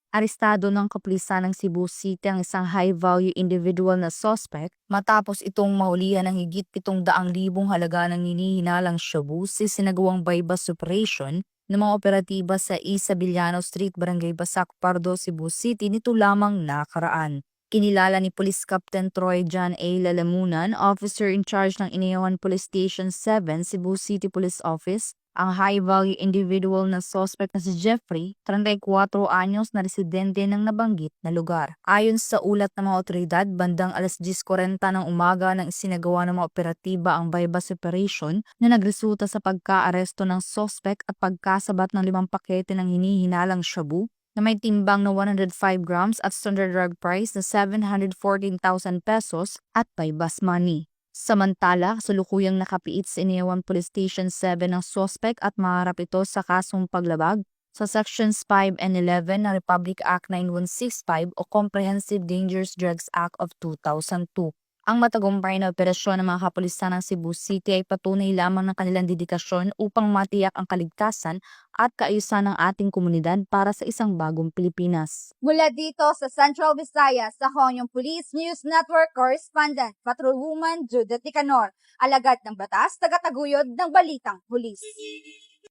Arestado ng kapulisan ng Cebu City ang isang high-value individual na suspect matapos itong mahulihan ng higit 700,000 halaga ng hinihinalang shabu sa sinagawang bypass operation ng mga operatiba sa Isabellano Street, Barangay Basac, Pardo, Cebu City nito lamang nakaraan. Kinilala ni Police Captain Troy John A. Lalamunan, officer in charge ng Inayawan Police Station 7, Cebu City Police Office, ang high-value individual na suspect na si Jeffrey, 34 anyos na residente ng nabanggit na lugar. Ayon sa ulat ng mga otoridad, bandang alas 10:40 ng umaga nang isinagawa ng mga operatiba ang bypass operation na nagresulta sa pagkaaresto ng suspect at pagkasabat ng 5 pakete ng hinihinalang shabu na may timbang na 105 grams at standard drug price na 714,000 pesos at bypass money. Samantala, kasalukuyang nakapiit sa Inayawan Police Station 7 ng suspect at maharap ito sa kasong paglabag sa Sections 5 and 11 ng Republic Act 9165 o Comprehensive Dangerous Drugs Act of 2002. Ang matagumpay na operasyon ng mga kapulisan ng Cebu City ay patunay lamang ng kanilang dedikasyon upang matiyak ang kaligtasan at kaayusan ng ating komunidad para sa isang bagong Pilipinas. Mula dito sa Central Visayas, ako yung Police News Network Correspondent, Patrolwoman Judith Ticanor, alagad ng batas, tagataguyod ng Balitang Pulis.